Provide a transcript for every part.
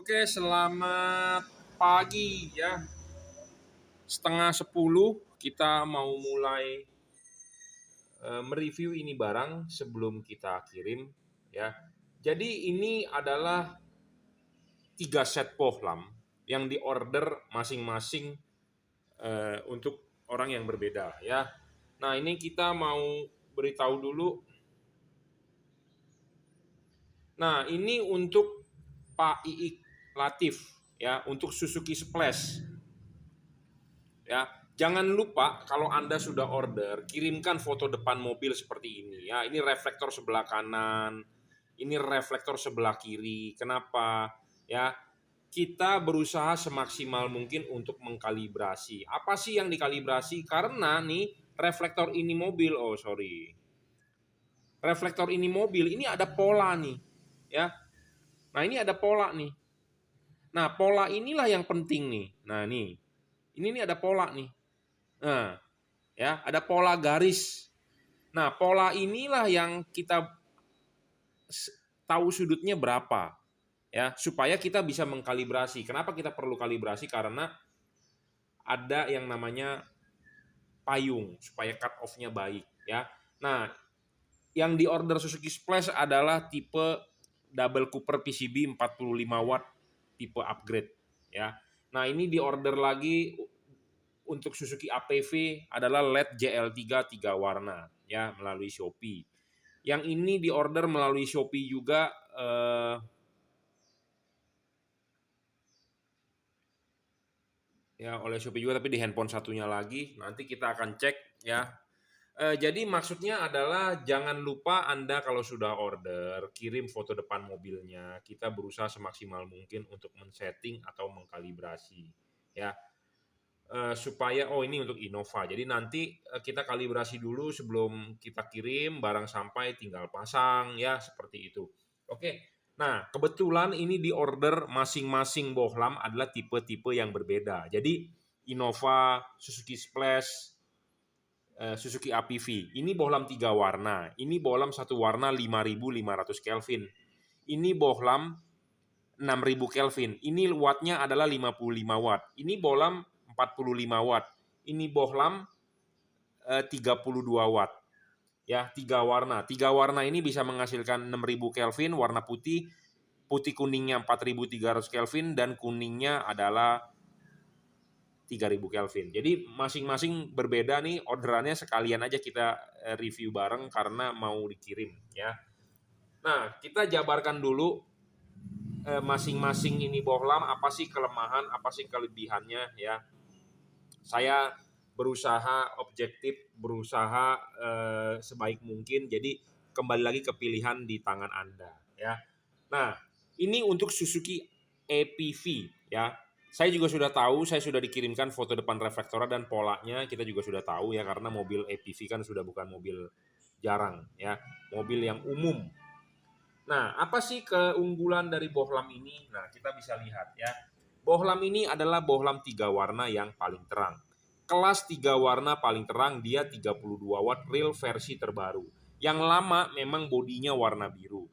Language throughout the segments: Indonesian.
Oke, selamat pagi ya. 9:30 kita mau mulai mereview ini barang sebelum kita kirim ya. Jadi ini adalah 3 set bohlam yang diorder masing-masing untuk orang yang berbeda ya. Nah, ini kita mau beritahu dulu. Nah, ini untuk Pak Iik Latif ya, untuk Suzuki Splash. Ya, jangan lupa kalau Anda sudah order, kirimkan foto depan mobil seperti ini ya. Ini reflektor sebelah kanan, ini reflektor sebelah kiri. Kenapa? Ya, kita berusaha semaksimal mungkin untuk mengkalibrasi. Apa sih yang dikalibrasi? Karena nih reflektor ini mobil, reflektor ini mobil, ini ada pola nih, ya. Nah, ini ada pola nih. Nah, pola inilah yang penting nih. Nah, ini nih ada pola nih. Nah, ya, ada pola garis. Nah, pola inilah yang kita tahu sudutnya berapa, ya, supaya kita bisa mengkalibrasi. Kenapa kita perlu kalibrasi? Karena ada yang namanya payung supaya cut off-nya baik, ya. Nah, yang diorder Suzuki Splash adalah tipe double Cooper PCB 45 watt tipe upgrade, ya. Nah, ini diorder lagi untuk Suzuki APV adalah LED JL3 3 warna ya melalui Shopee. Yang ini diorder melalui Shopee juga ya oleh Shopee juga, tapi di handphone satunya lagi. Nanti kita akan cek ya. Jadi maksudnya adalah jangan lupa Anda kalau sudah order kirim foto depan mobilnya. Kita berusaha semaksimal mungkin untuk men-setting atau mengkalibrasi ya. Supaya ini untuk Innova. Jadi nanti kita kalibrasi dulu sebelum kita kirim, barang sampai tinggal pasang ya, seperti itu. Oke. Nah, kebetulan ini di order masing-masing bohlam adalah tipe-tipe yang berbeda. Jadi Innova, Suzuki Splash, Suzuki APV. Ini bohlam 3 warna. Ini bohlam satu warna 5.500 Kelvin. Ini bohlam 6.000 Kelvin. Ini wattnya adalah 55 watt. Ini bohlam 45 watt. Ini bohlam 32 watt. Ya, 3 warna. 3 warna ini bisa menghasilkan 6.000 Kelvin, warna putih. Putih kuningnya 4.300 Kelvin dan kuningnya adalah 3.000 Kelvin. Jadi masing-masing berbeda nih, orderannya sekalian aja kita review bareng karena mau dikirim ya. Nah, kita jabarkan dulu masing-masing ini bohlam, apa sih kelemahan, apa sih kelebihannya ya. Saya berusaha objektif, berusaha sebaik mungkin. Jadi kembali lagi ke pilihan di tangan Anda ya. Nah, ini untuk Suzuki APV ya. Saya juga sudah tahu, saya sudah dikirimkan foto depan reflektor dan polanya kita juga sudah tahu ya, karena mobil APV kan sudah bukan mobil jarang ya, mobil yang umum. Nah, apa sih keunggulan dari bohlam ini? Nah, kita bisa lihat ya. Bohlam ini adalah bohlam 3 warna yang paling terang. Kelas 3 warna paling terang, dia 32 watt real versi terbaru. Yang lama memang bodinya warna biru.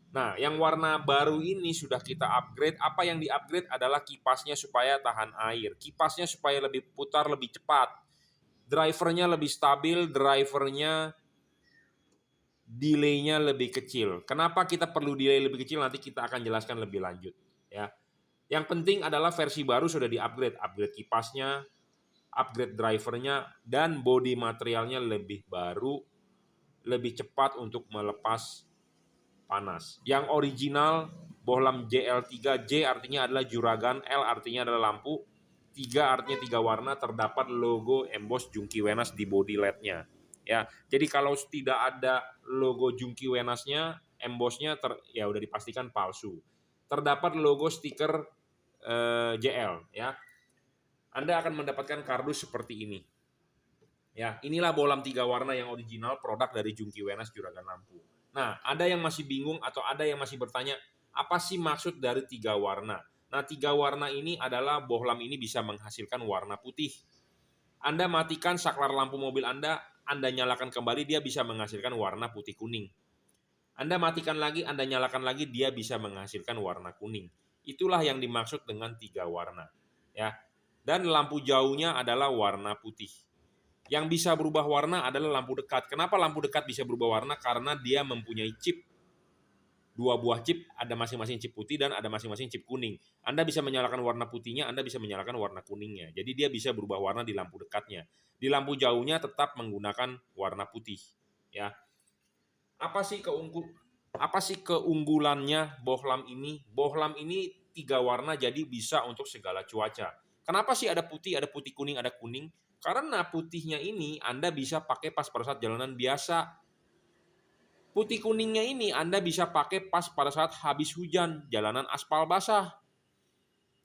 Nah, yang warna baru ini sudah kita upgrade. Apa yang di-upgrade adalah kipasnya supaya tahan air. Kipasnya supaya lebih putar, lebih cepat. Drivernya lebih stabil, drivernya delay-nya lebih kecil. Kenapa kita perlu delay lebih kecil? Nanti kita akan jelaskan lebih lanjut. Ya. Yang penting adalah versi baru sudah di-upgrade. Upgrade kipasnya, upgrade drivernya, dan bodi materialnya lebih baru, lebih cepat untuk melepas panas. Yang original bohlam JL3, J artinya adalah juragan, L artinya adalah lampu, 3 artinya 3 warna, terdapat logo emboss Jungki Wenas di body LED-nya. Ya, jadi kalau tidak ada logo Jungki Wenasnya, embossnya ya udah dipastikan palsu. Terdapat logo stiker JL ya. Anda akan mendapatkan kardus seperti ini. Ya, inilah bohlam 3 warna yang original, produk dari Jungki Wenas juragan lampu. Nah, ada yang masih bingung atau ada yang masih bertanya, apa sih maksud dari 3 warna? Nah, 3 warna ini adalah bohlam ini bisa menghasilkan warna putih. Anda matikan saklar lampu mobil Anda nyalakan kembali, dia bisa menghasilkan warna putih kuning. Anda matikan lagi, Anda nyalakan lagi, dia bisa menghasilkan warna kuning. Itulah yang dimaksud dengan 3 warna. Ya. Dan lampu jauhnya adalah warna putih. Yang bisa berubah warna adalah lampu dekat. Kenapa lampu dekat bisa berubah warna? Karena dia mempunyai chip. 2 buah chip, ada masing-masing chip putih dan ada masing-masing chip kuning. Anda bisa menyalakan warna putihnya, Anda bisa menyalakan warna kuningnya. Jadi dia bisa berubah warna di lampu dekatnya. Di lampu jauhnya tetap menggunakan warna putih. Ya. Apa sih keunggulannya bohlam ini? Bohlam ini 3 warna jadi bisa untuk segala cuaca. Kenapa sih ada putih kuning, ada kuning? Karena putihnya ini Anda bisa pakai pas pada saat jalanan biasa. Putih kuningnya ini Anda bisa pakai pas pada saat habis hujan, jalanan aspal basah.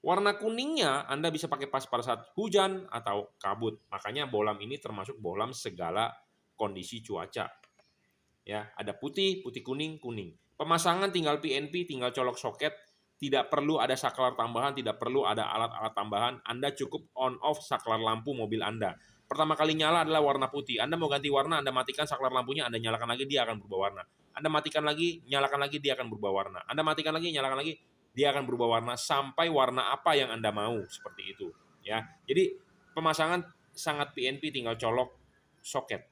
Warna kuningnya Anda bisa pakai pas pada saat hujan atau kabut. Makanya bohlam ini termasuk bohlam segala kondisi cuaca. Ya, ada putih, putih kuning, kuning. Pemasangan tinggal PNP, tinggal colok soket, tidak perlu ada saklar tambahan, tidak perlu ada alat-alat tambahan. Anda cukup on off saklar lampu mobil Anda. Pertama kali nyala adalah warna putih. Anda mau ganti warna, Anda matikan saklar lampunya, Anda nyalakan lagi, dia akan berubah warna. Anda matikan lagi, nyalakan lagi, dia akan berubah warna. Anda matikan lagi, nyalakan lagi, dia akan berubah warna sampai warna apa yang Anda mau, seperti itu. Ya, jadi pemasangan sangat PNP, tinggal colok soket.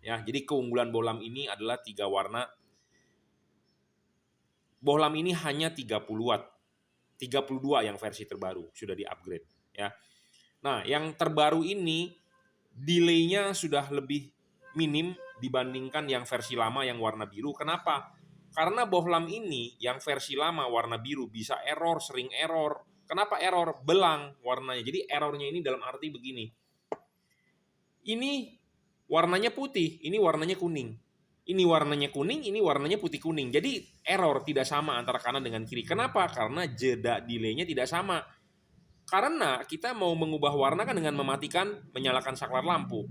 Ya, jadi keunggulan bohlam ini adalah 3 warna. Bohlam ini hanya 30 watt. 32 yang versi terbaru, sudah di-upgrade. Ya. Nah, yang terbaru ini delay-nya sudah lebih minim dibandingkan yang versi lama yang warna biru. Kenapa? Karena bohlam ini yang versi lama warna biru bisa error, sering error. Kenapa error? Belang warnanya. Jadi errornya ini dalam arti begini. Ini warnanya putih, ini warnanya kuning. Ini warnanya kuning, ini warnanya putih kuning. Jadi error, tidak sama antara kanan dengan kiri. Kenapa? Karena jeda delay-nya tidak sama. Karena kita mau mengubah warna kan dengan mematikan, menyalakan saklar lampu.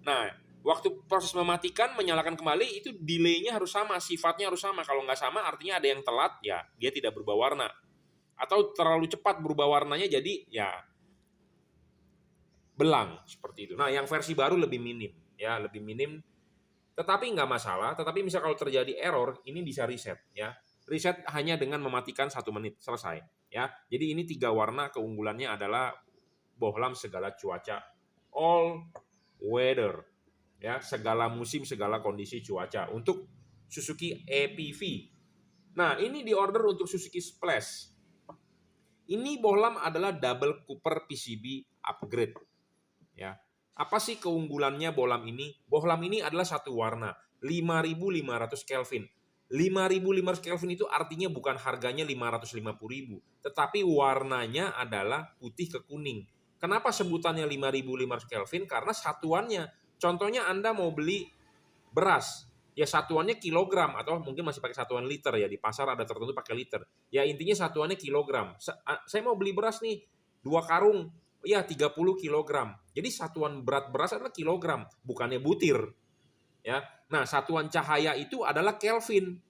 Nah, waktu proses mematikan, menyalakan kembali, itu delay-nya harus sama, sifatnya harus sama. Kalau nggak sama artinya ada yang telat, ya dia tidak berubah warna. Atau terlalu cepat berubah warnanya, jadi ya belang seperti itu. Nah, yang versi baru lebih minim, ya lebih minim. Tetapi nggak masalah. Tetapi misal kalau terjadi error, ini bisa reset, ya. Reset hanya dengan mematikan 1 menit, selesai. Ya, jadi ini 3 warna. Keunggulannya adalah bohlam segala cuaca, all weather, ya, segala musim, segala kondisi cuaca untuk Suzuki EPV. Nah, ini diorder untuk Suzuki Splash. Ini bohlam adalah double Cooper PCB upgrade. Ya. Apa sih keunggulannya bohlam ini? Bohlam ini adalah satu warna, 5.500 Kelvin. 5.500 Kelvin itu artinya bukan harganya 550.000, tetapi warnanya adalah putih ke kuning. Kenapa sebutannya 5.500 Kelvin? Karena satuannya. Contohnya Anda mau beli beras, ya satuannya kilogram atau mungkin masih pakai satuan liter ya, di pasar ada tertentu pakai liter. Ya intinya satuannya kilogram. Saya mau beli beras nih 2 karung, ya 30 kilogram. Jadi satuan berat beras adalah kilogram, bukannya butir. Ya. Nah, satuan cahaya itu adalah Kelvin.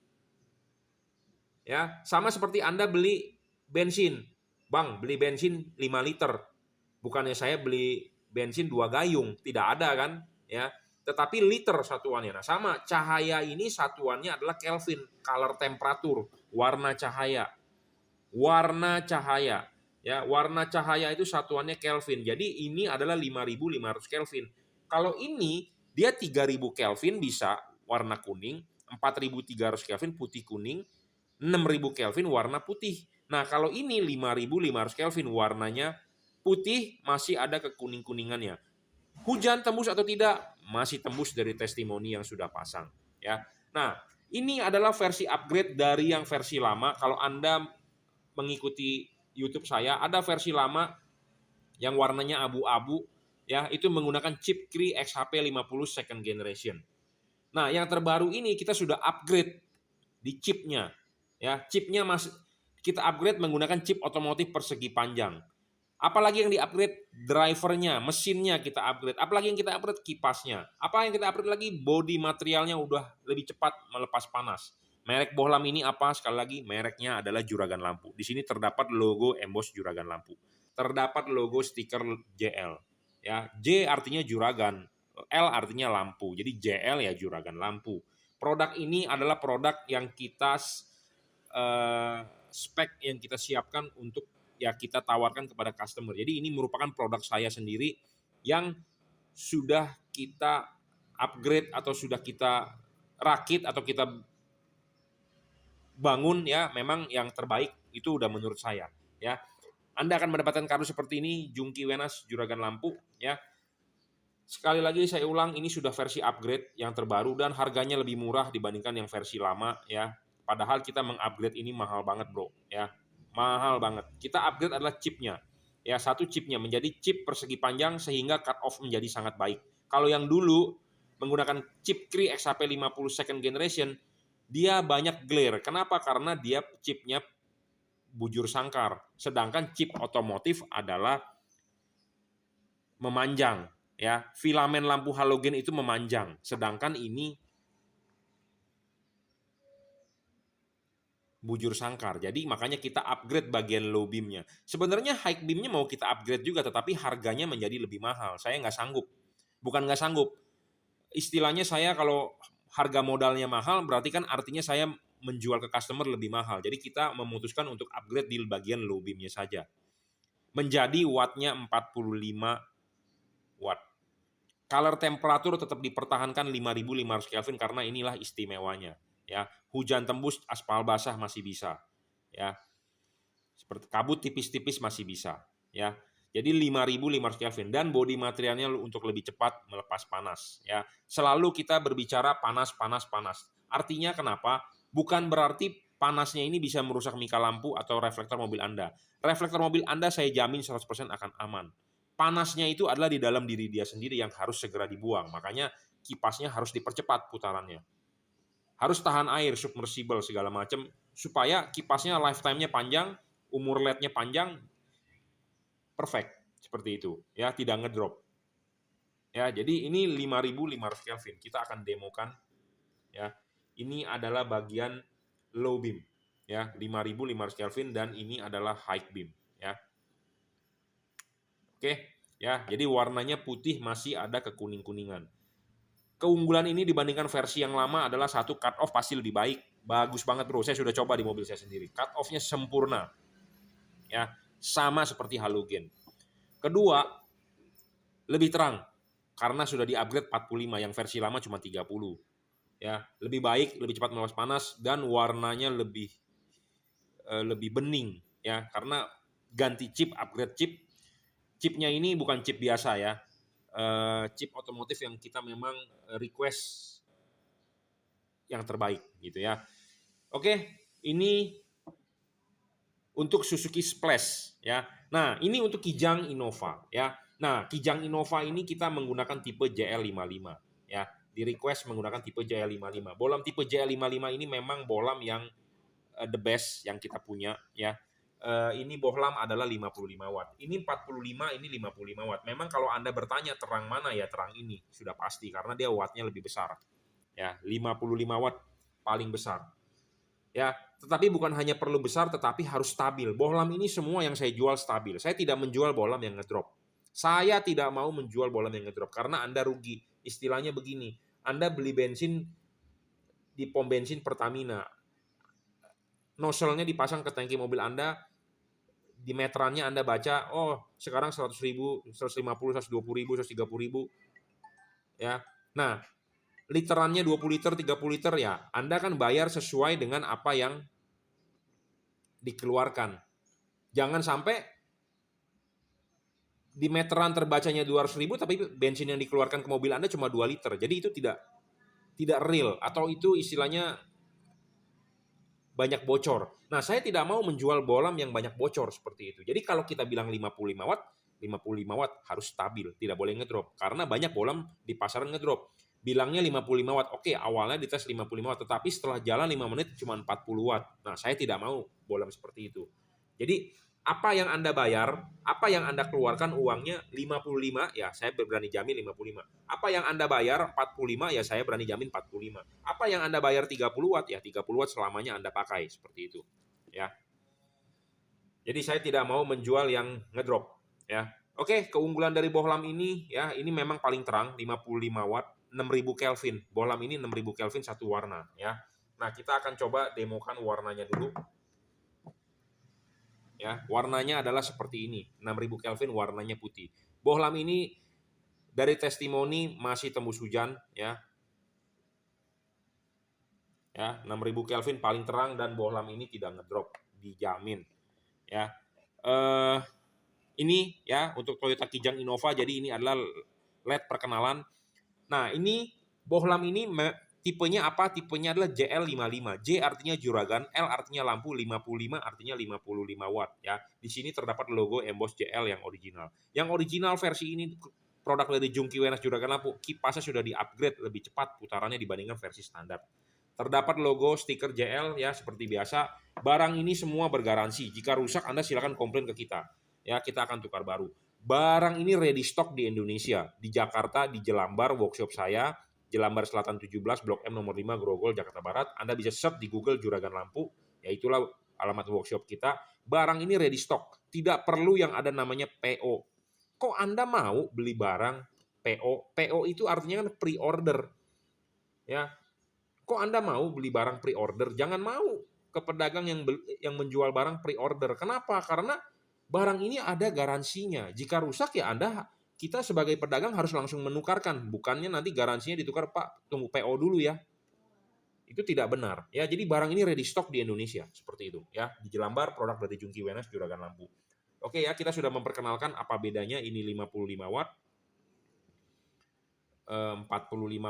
Ya, sama seperti Anda beli bensin. Bang, beli bensin 5 liter. Bukannya saya beli bensin 2 gayung, tidak ada kan, ya. Tetapi liter satuannya. Nah, sama cahaya ini satuannya adalah Kelvin, color temperatur, warna cahaya. Warna cahaya. Ya, warna cahaya itu satuannya Kelvin. Jadi ini adalah 5.500 Kelvin. Kalau ini dia 3.000 Kelvin bisa warna kuning, 4.300 Kelvin putih kuning, 6.000 Kelvin warna putih. Nah, kalau ini 5.500 Kelvin warnanya putih, masih ada kekuning-kuningannya. Hujan tembus atau tidak? Masih tembus dari testimoni yang sudah pasang. Ya. Nah, ini adalah versi upgrade dari yang versi lama. Kalau Anda mengikuti YouTube saya, ada versi lama yang warnanya abu-abu, ya, itu menggunakan chip Cree XHP50 second generation. Nah, yang terbaru ini kita sudah upgrade di chipnya. Ya, chipnya masih kita upgrade menggunakan chip otomotif persegi panjang. Apalagi yang di-upgrade drivernya, mesinnya kita upgrade. Apalagi yang kita upgrade kipasnya. Apa yang kita upgrade lagi? Body materialnya udah lebih cepat melepas panas. Merek bohlam ini apa? Sekali lagi, mereknya adalah Juragan Lampu. Di sini terdapat logo emboss Juragan Lampu. Terdapat logo stiker JL. Ya, J artinya Juragan, L artinya lampu. Jadi JL ya Juragan Lampu. Produk ini adalah produk yang kita spek yang kita siapkan untuk ya kita tawarkan kepada customer. Jadi ini merupakan produk saya sendiri yang sudah kita upgrade atau sudah kita rakit atau kita bangun ya, memang yang terbaik itu udah menurut saya ya. Anda akan mendapatkan kado seperti ini, Jungki Wenas Juragan Lampu ya. Sekali lagi saya ulang, ini sudah versi upgrade yang terbaru dan harganya lebih murah dibandingkan yang versi lama ya. Padahal kita mengupgrade ini mahal banget bro ya, mahal banget. Kita upgrade adalah chipnya ya, satu chipnya menjadi chip persegi panjang sehingga cut off menjadi sangat baik. Kalau yang dulu menggunakan chip Cree XHP 50 second generation, dia banyak glare. Kenapa? Karena dia chipnya bujur sangkar. Sedangkan chip otomotif adalah memanjang ya, filamen lampu halogen itu memanjang. Sedangkan ini bujur sangkar. Jadi makanya kita upgrade bagian low beamnya. Sebenarnya high beamnya mau kita upgrade juga, tetapi harganya menjadi lebih mahal. Saya nggak sanggup. Bukan nggak sanggup. Istilahnya saya kalau harga modalnya mahal, berarti kan artinya saya menjual ke customer lebih mahal. Jadi kita memutuskan untuk upgrade di bagian low beamnya saja. Menjadi wattnya 45 watt. Color temperatur tetap dipertahankan 5500 Kelvin karena inilah istimewanya ya. Hujan tembus, aspal basah masih bisa ya. Seperti kabut tipis-tipis masih bisa ya. Jadi 5500 Kelvin dan bodi materialnya untuk lebih cepat melepas panas ya. Selalu kita berbicara panas panas panas. Artinya kenapa? Bukan berarti panasnya ini bisa merusak mika lampu atau reflektor mobil Anda. Reflektor mobil Anda saya jamin 100% akan aman. Panasnya itu adalah di dalam diri dia sendiri yang harus segera dibuang. Makanya kipasnya harus dipercepat putarannya. Harus tahan air, submersible segala macam supaya kipasnya lifetime-nya panjang, umur LED-nya panjang, perfect seperti itu ya, tidak ngedrop. Ya, jadi ini 5500 Kelvin. Kita akan demokan ya. Ini adalah bagian low beam ya, 5500 Kelvin dan ini adalah high beam ya. Oke, ya. Jadi warnanya putih masih ada kekuning-kuningan. Keunggulan ini dibandingkan versi yang lama adalah satu, cut off pasti lebih baik. Bagus banget bro, saya sudah coba di mobil saya sendiri. Cut off-nya sempurna. Ya, sama seperti halogen. Kedua, lebih terang karena sudah di-upgrade 45, yang versi lama cuma 30. Ya, lebih baik, lebih cepat melepas panas dan warnanya lebih bening ya, karena ganti chip, upgrade chip. Chipnya ini bukan chip biasa ya, chip otomotif yang kita memang request yang terbaik gitu ya. Oke, ini untuk Suzuki Splash ya. Nah, ini untuk Kijang Innova ya. Nah, Kijang Innova ini kita menggunakan tipe JL55 ya. Di request menggunakan tipe JL55. Bolam tipe JL55 ini memang bolam yang the best yang kita punya ya. Ini bohlam adalah 55 watt. Ini 45, ini 55 watt. Memang kalau Anda bertanya terang mana ya, terang ini sudah pasti karena dia wattnya lebih besar. Ya, 55 watt paling besar. Ya, tetapi bukan hanya perlu besar tetapi harus stabil. Bohlam ini semua yang saya jual stabil. Saya tidak menjual bohlam yang ngedrop. Saya tidak mau menjual bohlam yang ngedrop karena Anda rugi. Istilahnya begini, Anda beli bensin di pom bensin Pertamina. Nozzle-nya dipasang ke tangki mobil Anda, di meterannya Anda baca, oh sekarang 100.000, 150, 120.000, 130.000. Ya. Nah, literannya 20 liter, 30 liter ya, Anda kan bayar sesuai dengan apa yang dikeluarkan. Jangan sampai di meteran terbacanya 200.000 tapi bensin yang dikeluarkan ke mobil Anda cuma 2 liter. Jadi itu tidak real atau itu istilahnya banyak bocor. Nah, saya tidak mau menjual bohlam yang banyak bocor seperti itu. Jadi kalau kita bilang 55 watt, 55 watt harus stabil, tidak boleh ngedrop. Karena banyak bohlam di pasaran ngedrop. Bilangnya 55 watt, oke awalnya dites 55 watt, tetapi setelah jalan 5 menit cuma 40 watt. Nah, saya tidak mau bohlam seperti itu. Jadi, apa yang Anda bayar, apa yang Anda keluarkan uangnya 55, ya saya berani jamin 55. Apa yang Anda bayar 45, ya saya berani jamin 45. Apa yang Anda bayar 30 watt, ya 30 watt selamanya Anda pakai, seperti itu. Ya. Jadi saya tidak mau menjual yang ngedrop. Ya. Oke, keunggulan dari bohlam ini, ya ini memang paling terang, 55 watt, 6000 Kelvin. Bohlam ini 6000 Kelvin satu warna. Ya. Nah, kita akan coba demokan warnanya dulu. Ya, warnanya adalah seperti ini, 6000 Kelvin warnanya putih. Bohlam ini dari testimoni masih tembus hujan ya. Ya, 6000 Kelvin paling terang dan bohlam ini tidak ngedrop, dijamin ya. Ini ya untuk Toyota Kijang Innova, jadi ini adalah LED perkenalan. Nah, ini bohlam ini tipenya apa? Tipenya adalah JL55. J artinya juragan, L artinya lampu, 55 artinya 55 watt ya. Di sini terdapat logo emboss JL yang original. Yang original versi ini produk dari Jungki Wenas juragan lampu, kipasnya sudah di-upgrade lebih cepat putarannya dibandingkan versi standar. Terdapat logo stiker JL ya seperti biasa. Barang ini semua bergaransi. Jika rusak Anda silakan komplain ke kita. Ya, kita akan tukar baru. Barang ini ready stock di Indonesia, di Jakarta, di Jelambar, workshop saya, Jelambar Selatan 17, Blok M nomor 5, Grogol, Jakarta Barat. Anda bisa search di Google Juragan Lampu, ya itulah alamat workshop kita. Barang ini ready stock, tidak perlu yang ada namanya PO. Kok Anda mau beli barang PO? PO itu artinya kan pre-order. Ya, kok Anda mau beli barang pre-order? Jangan mau ke pedagang yang menjual barang pre-order. Kenapa? Karena barang ini ada garansinya. Jika rusak ya kita sebagai pedagang harus langsung menukarkan. Bukannya nanti garansinya ditukar, Pak, tunggu PO dulu ya. Itu tidak benar. Ya, jadi barang ini ready stock di Indonesia. Seperti itu. Ya, di Jelambar, produk dari Jungki Wenas Juragan Lampu. Oke ya, kita sudah memperkenalkan apa bedanya. Ini 55 watt, 45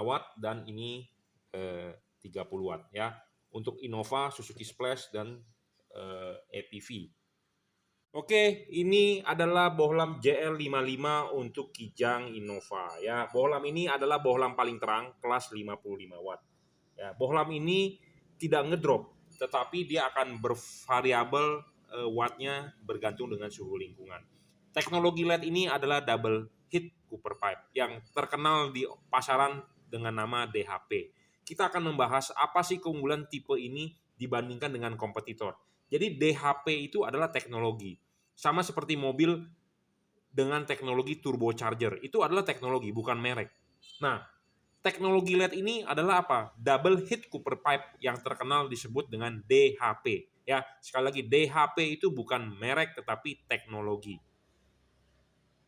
watt, dan ini 30 watt ya. Untuk Innova, Suzuki Splash, dan APV. Oke, ini adalah bohlam JL55 untuk Kijang Innova ya. Bohlam ini adalah bohlam paling terang kelas 55 watt. Ya, bohlam ini tidak ngedrop, tetapi dia akan bervariabel wattnya bergantung dengan suhu lingkungan. Teknologi LED ini adalah double heat copper pipe yang terkenal di pasaran dengan nama DHP. Kita akan membahas apa sih keunggulan tipe ini dibandingkan dengan kompetitor. Jadi DHP itu adalah teknologi. Sama seperti mobil dengan teknologi turbocharger. Itu adalah teknologi, bukan merek. Nah, teknologi LED ini adalah apa? Double heat copper pipe yang terkenal disebut dengan DHP. Ya, sekali lagi DHP itu bukan merek tetapi teknologi.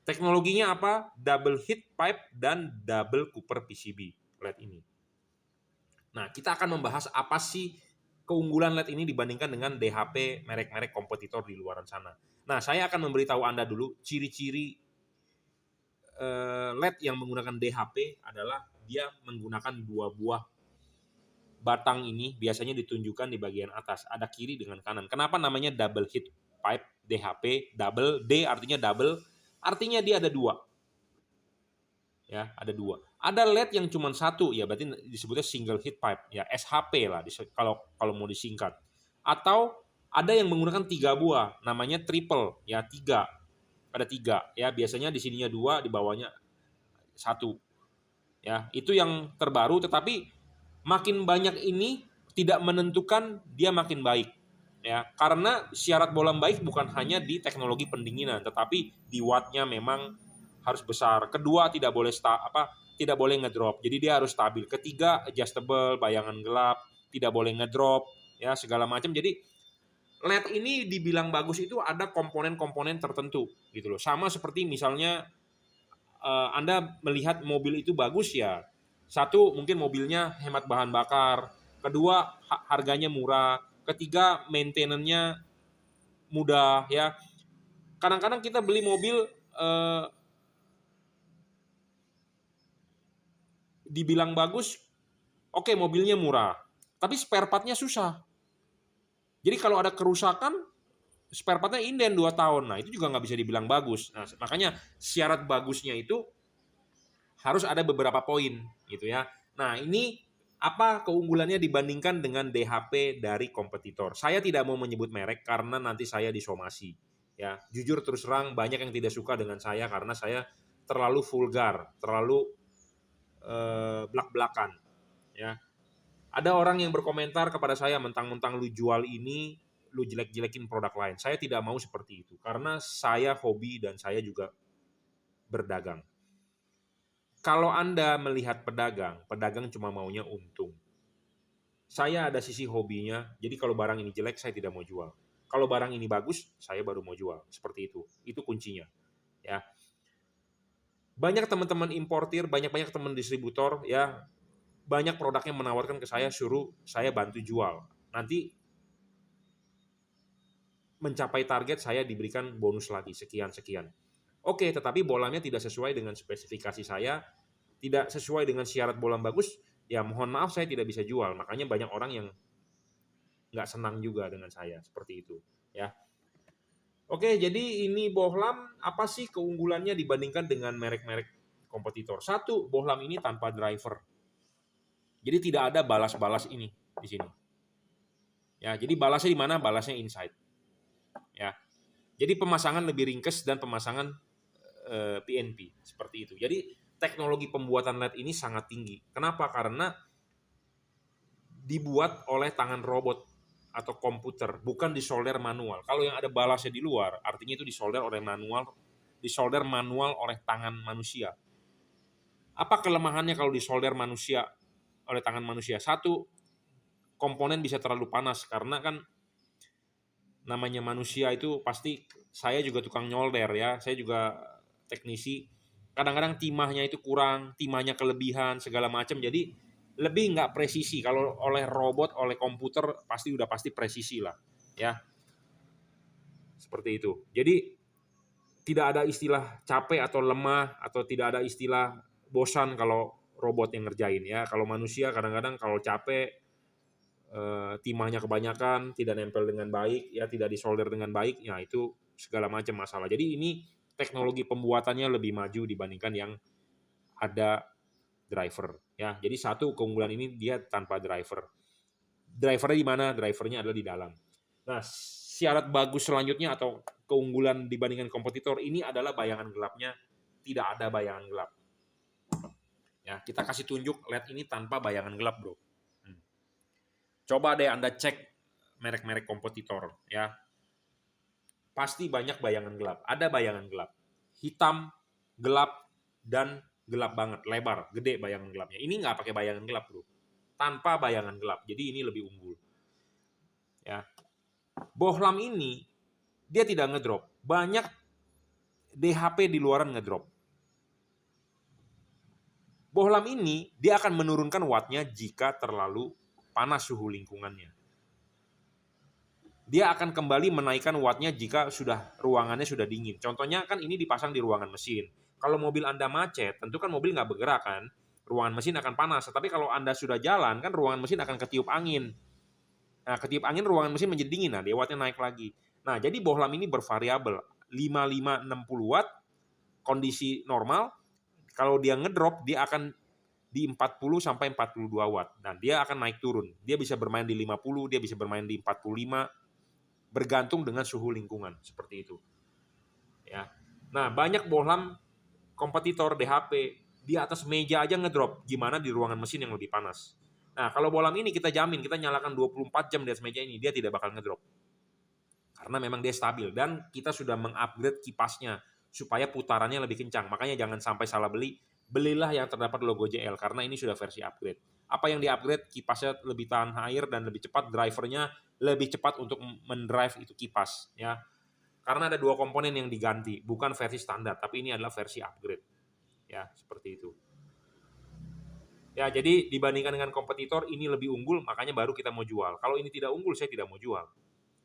Teknologinya apa? Double heat pipe dan double copper PCB LED ini. Nah, kita akan membahas apa sih keunggulan LED ini dibandingkan dengan DHP merek-merek kompetitor di luar sana. Nah, saya akan memberitahu Anda dulu ciri-ciri LED yang menggunakan DHP adalah dia menggunakan 2 buah batang ini, biasanya ditunjukkan di bagian atas, ada kiri dengan kanan. Kenapa namanya double heat pipe DHP? Double, D artinya double, artinya dia ada 2. Ya, ada 2. Ada LED yang cuma 1, ya berarti disebutnya single heat pipe, ya SHP lah kalau mau disingkat. Atau ada yang menggunakan 3 buah, namanya triple, ya 3. Ada 3, ya biasanya di sininya 2, di bawahnya 1. Ya, itu yang terbaru, tetapi makin banyak ini tidak menentukan dia makin baik. Ya, karena syarat bohlam baik bukan hanya di teknologi pendinginan, tetapi di wattnya memang harus besar. Kedua, tidak boleh ngedrop. Jadi dia harus stabil. Ketiga, adjustable, bayangan gelap, tidak boleh ngedrop, ya segala macam. Jadi LED ini dibilang bagus itu ada komponen-komponen tertentu gitu loh. Sama seperti misalnya Anda melihat mobil itu bagus ya. Satu, mungkin mobilnya hemat bahan bakar. Kedua, harganya murah. Ketiga, maintenance-nya mudah ya. Kadang-kadang kita beli mobil dibilang bagus, oke mobilnya murah, tapi spare part-nya susah. Jadi kalau ada kerusakan, spare part-nya inden 2 tahun. Nah, itu juga nggak bisa dibilang bagus. Nah, makanya syarat bagusnya itu harus ada beberapa poin gitu ya. Nah, ini apa keunggulannya dibandingkan dengan DHP dari kompetitor? Saya tidak mau menyebut merek karena nanti saya disomasi. Ya, jujur terus terang banyak yang tidak suka dengan saya karena saya terlalu vulgar, terlalu belak-belakan. Ya, ada orang yang berkomentar kepada saya mentang-mentang lu jual ini, lu jelek-jelekin produk lain. Saya tidak mau seperti itu karena saya hobi dan saya juga berdagang. Kalau Anda melihat pedagang, pedagang cuma maunya untung. Saya ada sisi hobinya, jadi kalau barang ini jelek saya tidak mau jual. Kalau barang ini bagus, saya baru mau jual. Seperti itu. Itu kuncinya. Ya. Banyak teman-teman importir, banyak teman distributor, ya banyak produknya menawarkan ke saya, suruh saya bantu jual. Nanti mencapai target saya diberikan bonus lagi sekian-sekian. Oke, tetapi bolamnya tidak sesuai dengan spesifikasi saya, tidak sesuai dengan syarat bolam bagus, ya mohon maaf saya tidak bisa jual. Makanya banyak orang yang nggak senang juga dengan saya seperti itu. Ya, oke, jadi ini bohlam apa sih keunggulannya dibandingkan dengan merek-merek kompetitor? Satu, bohlam ini tanpa driver. Jadi tidak ada balas-balas ini di sini. Ya, jadi balasnya di mana? Balasnya inside. Ya. Jadi pemasangan lebih ringkes dan pemasangan PNP seperti itu. Jadi teknologi pembuatan LED ini sangat tinggi. Kenapa? Karena dibuat oleh tangan robot atau komputer, bukan disolder manual. Kalau yang ada balasnya di luar, artinya itu disolder manual oleh tangan manusia. Apa kelemahannya kalau disolder manusia oleh tangan manusia? Satu, komponen bisa terlalu panas karena kan namanya manusia itu pasti, saya juga tukang nyolder ya, saya juga teknisi. Kadang-kadang timahnya itu kurang, timahnya kelebihan segala macam. Jadi lebih nggak presisi. Kalau oleh robot, oleh komputer pasti presisi lah, ya seperti itu. Jadi tidak ada istilah capek atau lemah atau tidak ada istilah bosan kalau robot yang ngerjain ya. Kalau manusia kadang-kadang kalau capek, timahnya kebanyakan, tidak nempel dengan baik, ya tidak disolder dengan baik, ya itu segala macam masalah. Jadi ini teknologi pembuatannya lebih maju dibandingkan yang ada driver. Ya, jadi satu keunggulan ini dia tanpa driver. Drivernya di mana? Drivernya adalah di dalam. Nah, syarat bagus selanjutnya atau keunggulan dibandingkan kompetitor ini adalah bayangan gelapnya. Tidak ada bayangan gelap. Ya, kita kasih tunjuk LED ini tanpa bayangan gelap, bro. Coba deh Anda cek merek-merek kompetitor, ya. Pasti banyak bayangan gelap. Ada bayangan gelap. Hitam, gelap, dan gelap banget, lebar, gede bayangan gelapnya. Ini nggak pakai bayangan gelap, bro. Tanpa bayangan gelap. Jadi ini lebih unggul. Ya. Bohlam ini dia tidak ngedrop. Banyak DHP di luaran ngedrop. Bohlam ini dia akan menurunkan wattnya jika terlalu panas suhu lingkungannya. Dia akan kembali menaikkan wattnya jika ruangannya sudah dingin. Contohnya kan ini dipasang di ruangan mesin. Kalau mobil Anda macet, tentu kan mobil nggak bergerak kan, ruangan mesin akan panas. Tapi kalau Anda sudah jalan, kan ruangan mesin akan ketiup angin. Nah, ketiup angin ruangan mesin menjadi dingin, nah dia wattnya naik lagi. Nah, jadi bohlam ini bervariabel, 55-60 watt, kondisi normal. Kalau dia ngedrop, dia akan di 40-42 watt. Dan dia akan naik turun. Dia bisa bermain di 50, dia bisa bermain di 45, bergantung dengan suhu lingkungan seperti itu. Ya. Nah, banyak bohlam kompetitor DHP di atas meja aja ngedrop, gimana di ruangan mesin yang lebih panas. Nah, kalau bohlam ini kita jamin, kita nyalakan 24 jam di atas meja ini, dia tidak bakal ngedrop. Karena memang dia stabil dan kita sudah mengupgrade kipasnya supaya putarannya lebih kencang. Makanya jangan sampai salah beli. Belilah yang terdapat logo JL karena ini sudah versi upgrade. Apa yang di-upgrade? Kipasnya lebih tahan air dan lebih cepat, drivernya lebih cepat untuk mendrive itu kipas ya. Karena ada 2 komponen yang diganti, bukan versi standar, tapi ini adalah versi upgrade. Ya, seperti itu. Ya, jadi dibandingkan dengan kompetitor ini lebih unggul, makanya baru kita mau jual. Kalau ini tidak unggul, saya tidak mau jual.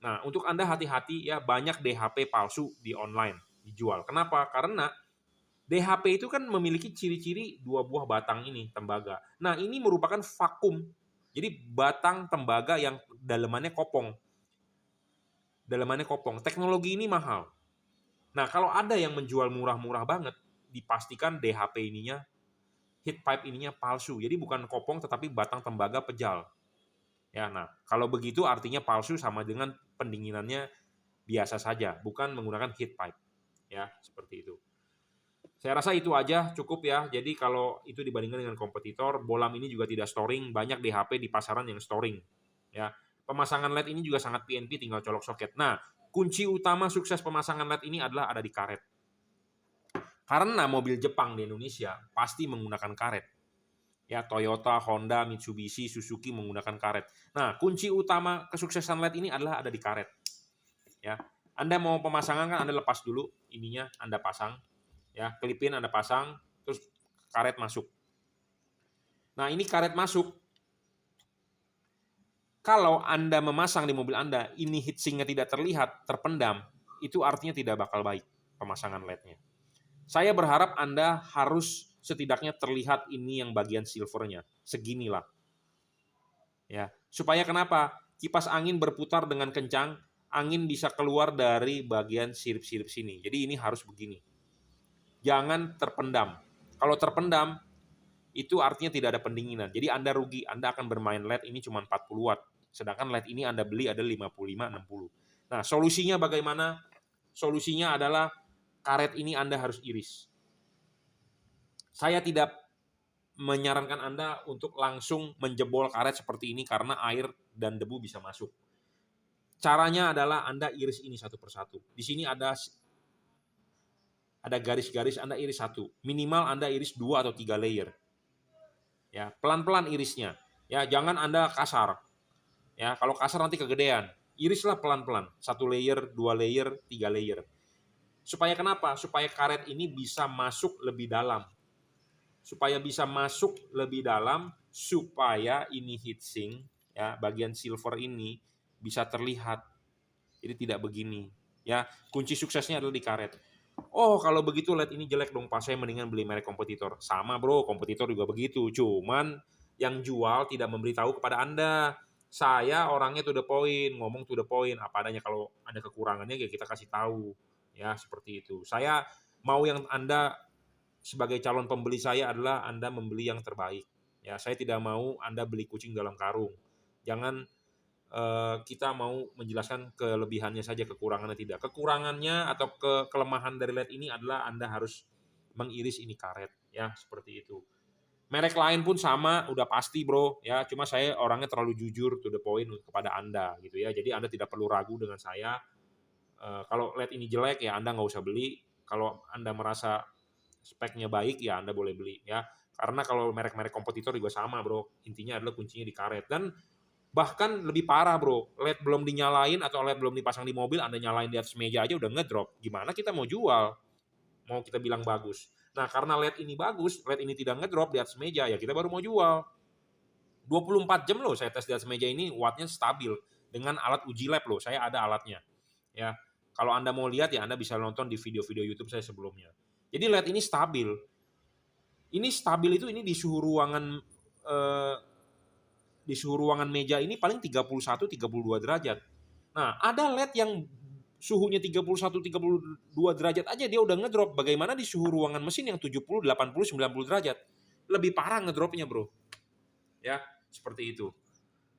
Nah, untuk Anda hati-hati ya, banyak DHP palsu di online dijual. Kenapa? Karena DHP itu kan memiliki ciri-ciri 2 buah batang ini, tembaga. Nah, ini merupakan vakum. Jadi batang tembaga yang dalemannya kopong. Teknologi ini mahal. Nah, kalau ada yang menjual murah-murah banget, dipastikan DHP ininya, heat pipe ininya palsu. Jadi bukan kopong tetapi batang tembaga pejal. Ya, nah, kalau begitu artinya palsu sama dengan pendinginannya biasa saja, bukan menggunakan heat pipe. Ya, seperti itu. Saya rasa itu aja cukup ya. Jadi kalau itu dibandingkan dengan kompetitor, bohlam ini juga tidak storing, banyak DHP di pasaran yang storing. Ya. Pemasangan LED ini juga sangat PNP, tinggal colok soket. Nah, kunci utama sukses pemasangan LED ini adalah ada di karet. Karena mobil Jepang di Indonesia pasti menggunakan karet. Ya, Toyota, Honda, Mitsubishi, Suzuki menggunakan karet. Nah, kunci utama kesuksesan LED ini adalah ada di karet. ya. Anda mau pemasangan kan Anda lepas dulu ininya, Anda pasang, ya, klipin Anda pasang, terus karet masuk. Nah, ini karet masuk. Kalau Anda memasang di mobil Anda, ini heatsinknya tidak terlihat, terpendam, itu artinya tidak bakal baik pemasangan LED-nya. Saya berharap Anda harus setidaknya terlihat ini yang bagian silvernya, seginilah. Ya, supaya kenapa? Kipas angin berputar dengan kencang, angin bisa keluar dari bagian sirip-sirip sini. Jadi ini harus begini. Jangan terpendam. Kalau terpendam, itu artinya tidak ada pendinginan. Jadi Anda rugi, Anda akan bermain LED ini cuma 40 watt. Sedangkan LED ini Anda beli ada 55, 60. Nah, solusinya bagaimana? Solusinya adalah karet ini Anda harus iris. Saya tidak menyarankan Anda untuk langsung menjebol karet seperti ini karena air dan debu bisa masuk. Caranya adalah Anda iris ini satu persatu. Di sini ada garis-garis, Anda iris satu. Minimal Anda iris 2 atau 3 layer. Ya, pelan-pelan irisnya. Ya, jangan Anda kasar. Ya, kalau kasar nanti kegedean. Irislah pelan-pelan. 1 layer, 2 layer, 3 layer. Supaya kenapa? Supaya karet ini bisa masuk lebih dalam. Supaya bisa masuk lebih dalam, supaya ini heatsink, ya, bagian silver ini bisa terlihat. Jadi tidak begini. Ya, kunci suksesnya adalah di karet. Oh, kalau begitu LED ini jelek dong Pak, saya mendingan beli merek kompetitor. Sama bro, kompetitor juga begitu. Cuman yang jual tidak memberitahu kepada Anda. Saya orangnya to the point, ngomong to the point, apa adanya. Kalau ada kekurangannya ya kita kasih tahu. Ya, seperti itu. Saya mau yang Anda sebagai calon pembeli saya adalah Anda membeli yang terbaik. Ya, saya tidak mau Anda beli kucing dalam karung. Jangan kita mau menjelaskan kelebihannya saja, kekurangannya tidak. Kekurangannya atau kelemahan dari LED ini adalah Anda harus mengiris ini karet, ya, seperti itu. Merek lain pun sama, udah pasti bro, ya. Cuma saya orangnya terlalu jujur to the point kepada Anda, gitu ya. Jadi Anda tidak perlu ragu dengan saya. Kalau LED ini jelek ya Anda nggak usah beli. Kalau Anda merasa speknya baik ya Anda boleh beli, ya. Karena kalau merek-merek kompetitor juga sama bro. Intinya adalah kuncinya di karet. Dan bahkan lebih parah bro, LED belum dinyalain atau LED belum dipasang di mobil, Anda nyalain di atas meja aja udah ngedrop. Gimana kita mau jual? Mau kita bilang bagus. Nah, karena LED ini bagus, LED ini tidak ngedrop di atas meja, ya kita baru mau jual. 24 jam loh saya tes di atas meja ini, wattnya stabil. Dengan alat uji lab loh, saya ada alatnya. Ya, kalau Anda mau lihat ya Anda bisa nonton di video-video YouTube saya sebelumnya. Jadi LED ini stabil. Ini stabil itu ini di suhu ruangan meja ini paling 31-32 derajat. Nah, ada LED yang suhunya 31-32 derajat aja dia udah ngedrop. Bagaimana di suhu ruangan mesin yang 70, 80, 90 derajat? Lebih parah ngedropnya, bro. Ya, seperti itu.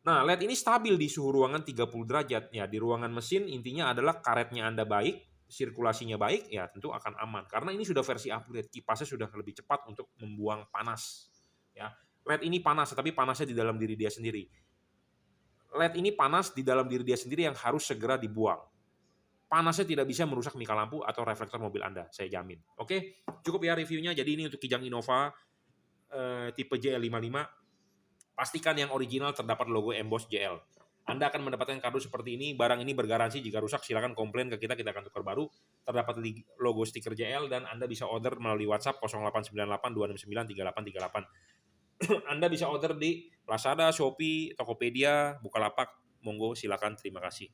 Nah, LED ini stabil di suhu ruangan 30 derajat. Ya, di ruangan mesin intinya adalah karetnya Anda baik, sirkulasinya baik, ya tentu akan aman. Karena ini sudah versi upgrade, kipasnya sudah lebih cepat untuk membuang panas. Ya, LED ini panas, tapi panasnya di dalam diri dia sendiri. LED ini panas di dalam diri dia sendiri yang harus segera dibuang. Panasnya tidak bisa merusak mika lampu atau reflektor mobil Anda, saya jamin. Oke, cukup ya reviewnya. Jadi ini untuk Kijang Innova tipe JL55. Pastikan yang original terdapat logo emboss JL. Anda akan mendapatkan kado seperti ini. Barang ini bergaransi, jika rusak silakan komplain ke kita akan tukar baru. Terdapat logo stiker JL dan Anda bisa order melalui WhatsApp 0898 269 3838. Anda bisa order di Lazada, Shopee, Tokopedia, Bukalapak. Monggo silakan, terima kasih.